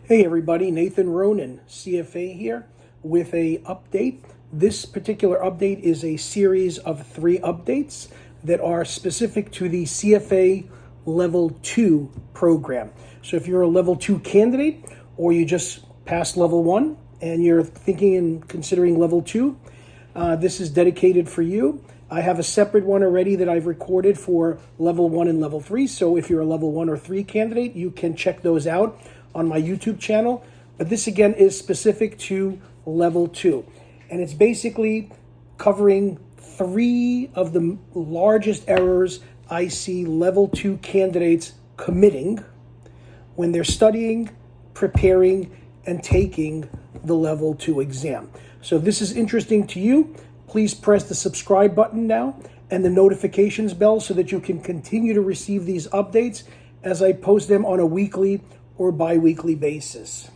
Hey everybody, Nathan Ronen, CFA here with a update. This particular update is a series of 3 updates that are specific to the CFA Level II program. So if you're a Level 2 candidate or you just passed Level 1 and you're thinking and considering Level 2, this is dedicated for you. I have a separate one already that I've recorded for Level 1 and Level 3. So if you're a Level 1 or 3 candidate, you can check those out on my YouTube channel. But this again is specific to Level 2. And it's basically covering 3 of the largest errors I see Level 2 candidates committing when they're studying, preparing, and taking the Level 2 exam. So if this is interesting to you, please press the subscribe button now and the notifications bell so that you can continue to receive these updates as I post them on a weekly or bi-weekly basis.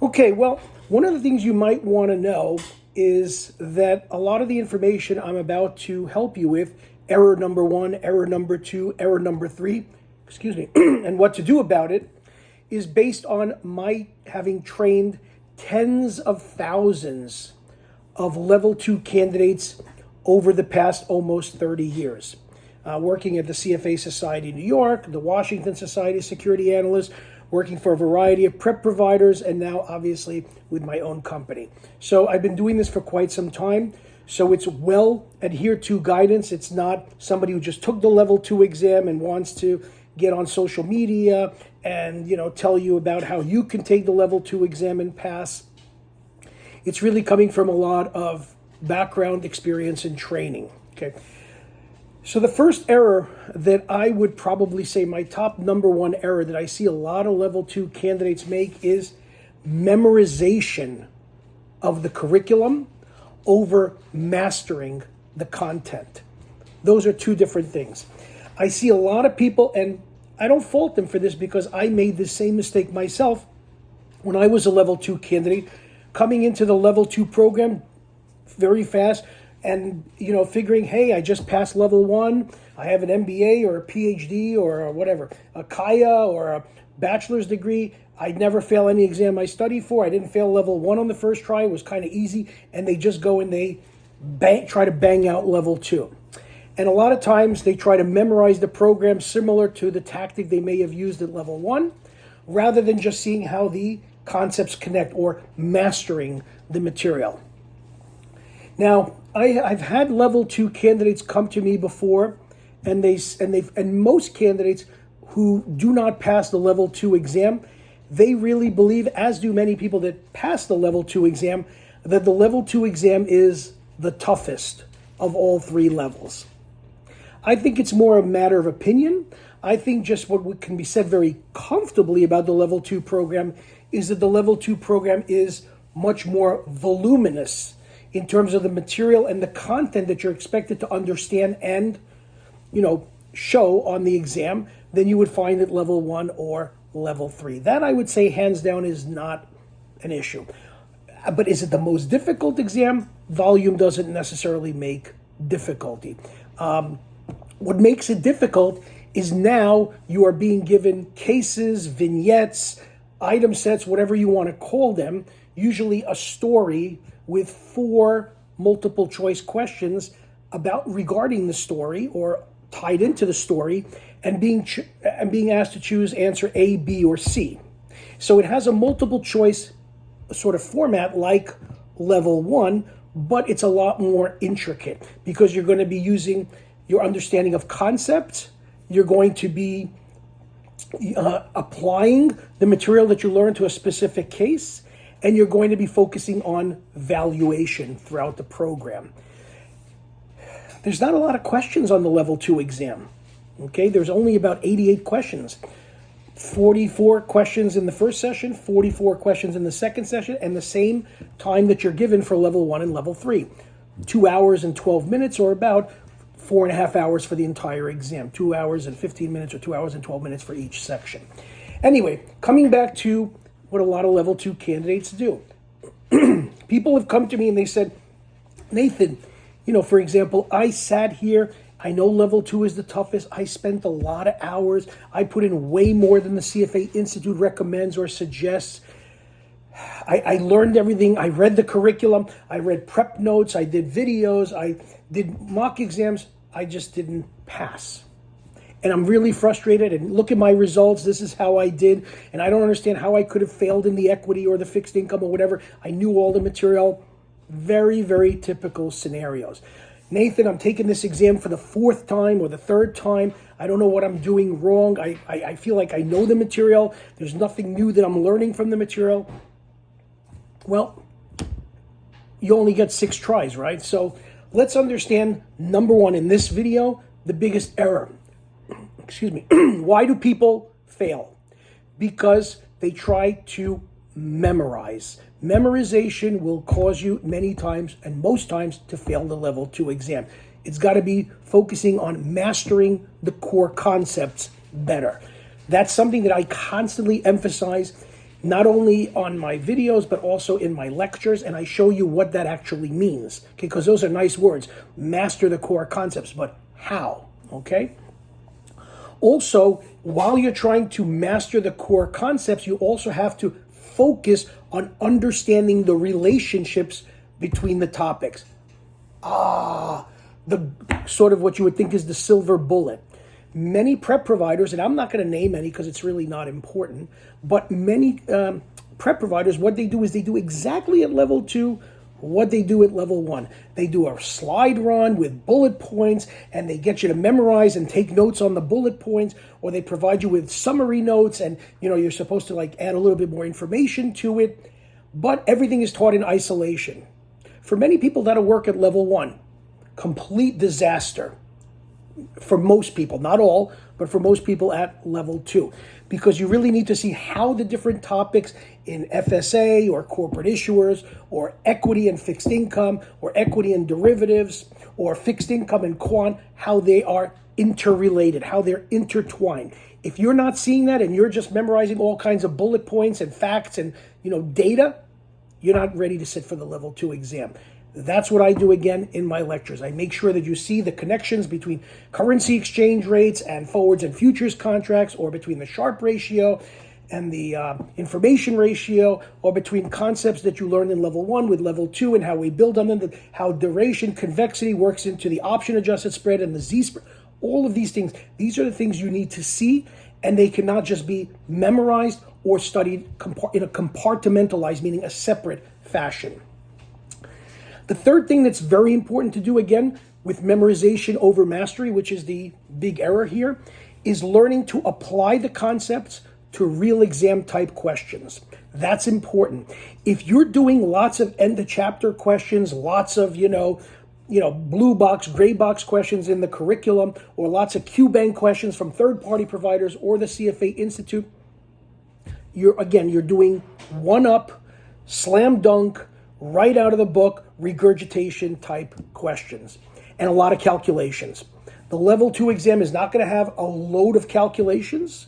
Okay, well, one of the things you might want to know is that a lot of the information I'm about to help you with, error number 1, error number 2, error number 3, and what to do about it, is based on my having trained tens of thousands of Level 2 candidates over the past almost 30 years. Working at the CFA Society New York, the Washington Society of Security Analysts, working for a variety of prep providers, and now obviously with my own company. So I've been doing this for quite some time. So it's well adhered to guidance. It's not somebody who just took the Level 2 exam and wants to get on social media and tell you about how you can take the Level 2 exam and pass. It's really coming from a lot of background experience and training. Okay. So the first error that I would probably say my top number 1 error that I see a lot of Level 2 candidates make is memorization of the curriculum over mastering the content. Those are 2 different things. I see a lot of people, and I don't fault them for this because I made the same mistake myself when I was a Level 2 candidate, coming into the Level 2 program very fast, and figuring, hey, I just passed Level 1, I have an MBA or a PhD or whatever, a Kaya or a bachelor's degree, I'd never fail any exam I studied for, I didn't fail Level 1 on the first try, it was kind of easy, and they just go and they try to bang out Level 2. And a lot of times they try to memorize the program similar to the tactic they may have used at Level 1, rather than just seeing how the concepts connect or mastering the material. Now, I've had Level 2 candidates come to me before, and most candidates who do not pass the Level 2 exam, they really believe, as do many people that pass the Level 2 exam, that the Level 2 exam is the toughest of all 3 levels. I think it's more a matter of opinion. I think just what can be said very comfortably about the Level 2 program is that the Level 2 program is much more voluminous in terms of the material and the content that you're expected to understand and, show on the exam than you would find at Level 1 or Level 3. That, I would say, hands down, is not an issue. But is it the most difficult exam? Volume doesn't necessarily make difficulty. What makes it difficult is now you are being given cases, vignettes, item sets, whatever you want to call them, usually a story with 4 multiple choice questions regarding the story or tied into the story, and being asked to choose answer A, B, or C. So it has a multiple choice sort of format like Level 1, but it's a lot more intricate because you're going to be using your understanding of concepts. You're going to be applying the material that you learn to a specific case, and you're going to be focusing on valuation throughout the program. There's not a lot of questions on the Level 2 exam. Okay, there's only about 88 questions. 44 questions in the first session, 44 questions in the second session, and the same time that you're given for Level 1 and Level 3. 2 hours and 12 minutes, or about 4.5 hours for the entire exam. 2 hours and 15 minutes or 2 hours and 12 minutes for each section. Anyway, coming back to what a lot of Level 2 candidates do. People have come to me and they said, Nathan, for example, I sat here, I know level 2 is the toughest. I spent a lot of hours. I put in way more than the CFA Institute recommends or suggests. I learned everything. I read the curriculum. I read prep notes. I did videos. I did mock exams. I just didn't pass. And I'm really frustrated. And look at my results. This is how I did. And I don't understand how I could have failed in the equity or the fixed income or whatever. I knew all the material. Very, very typical scenarios. Nathan, I'm taking this exam for the 4th time or the 3rd time. I don't know what I'm doing wrong. I feel like I know the material. There's nothing new that I'm learning from the material. Well, you only get 6 tries, right? So let's understand, number 1 in this video, the biggest error. Excuse me. Why do people fail? Because they try to memorize. Memorization will cause you many times and most times to fail the level 2 exam. It's got to be focusing on mastering the core concepts better. That's something that I constantly emphasize, not only on my videos, but also in my lectures, and I show you what that actually means, okay? Because those are nice words, master the core concepts, but how, okay? Also, while you're trying to master the core concepts, you also have to focus on understanding the relationships between the topics. The sort of what you would think is the silver bullet. Many prep providers, and I'm not going to name any because it's really not important, but many prep providers, what they do is they do exactly at level 2 what they do at level 1. They do a slide run with bullet points, and they get you to memorize and take notes on the bullet points, or they provide you with summary notes, and you're supposed to like add a little bit more information to it, but everything is taught in isolation. For many people, that'll work at level 1. Complete disaster. For most people, not all, but for most people at level 2, because you really need to see how the different topics in FSA or corporate issuers or equity and fixed income or equity and derivatives or fixed income and quant, how they are interrelated, how they're intertwined. If you're not seeing that and you're just memorizing all kinds of bullet points and facts and data, you're not ready to sit for the level 2 exam. That's what I do again in my lectures. I make sure that you see the connections between currency exchange rates and forwards and futures contracts, or between the Sharpe ratio and the information ratio, or between concepts that you learned in level 1 with level 2 and how we build on them, how duration convexity works into the option adjusted spread and the Z-spread. All of these things, these are the things you need to see, and they cannot just be memorized or studied in a compartmentalized, meaning a separate fashion. The third thing that's very important to do, again, with memorization over mastery, which is the big error here, is learning to apply the concepts to real exam type questions. That's important. If you're doing lots of end of chapter questions, lots of, blue box, gray box questions in the curriculum, or lots of QBank questions from third-party providers or the CFA Institute, you're doing one-up, slam dunk, right out of the book, regurgitation type questions, and a lot of calculations. The level 2 exam is not going to have a load of calculations.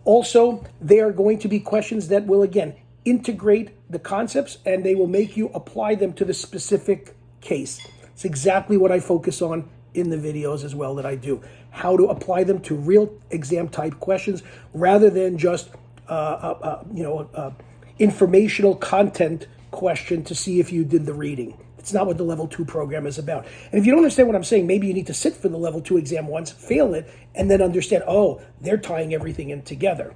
Also, they are going to be questions that will, again, integrate the concepts, and they will make you apply them to the specific case. It's exactly what I focus on in the videos as well that I do. How to apply them to real exam type questions rather than just informational content question to see if you did the reading. It's not what the level 2 program is about. And if you don't understand what I'm saying, maybe you need to sit for the level 2 exam once, fail it, and then understand, they're tying everything in together.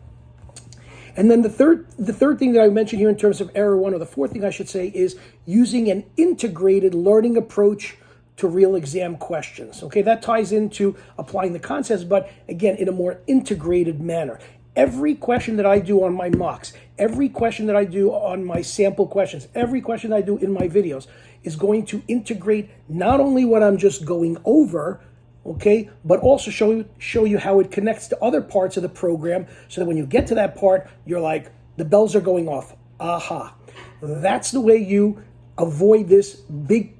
And then the third thing that I mentioned here in terms of error 1, or the fourth thing I should say, is using an integrated learning approach to real exam questions. Okay, that ties into applying the concepts, but again, in a more integrated manner. Every question that I do on my mocks, every question that I do on my sample questions, every question I do in my videos is going to integrate not only what I'm just going over, okay, but also show you how it connects to other parts of the program, so that when you get to that part, you're like, the bells are going off. Aha. That's the way you avoid this big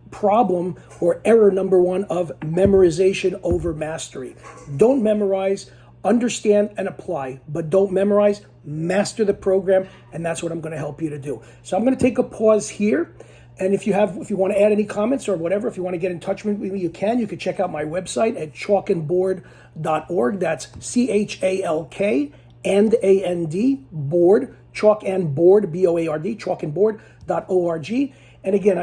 problem or error number 1 of memorization over mastery. Don't memorize. Understand and apply, but don't memorize. Master the program, and that's what I'm going to help you to do. So I'm going to take a pause here, And if you want to add any comments or whatever, if you want to get in touch with me, you can. You can check out my website at chalkandboard.org. That's CHALK board, chalk and board, BOARD, chalkandboard.org. And again,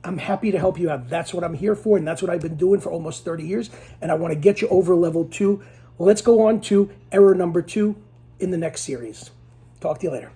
I'm happy to help you out. That's what I'm here for, and that's what I've been doing for almost 30 years. And I want to get you over level 2. Let's go on to error number 2 in the next series. Talk to you later.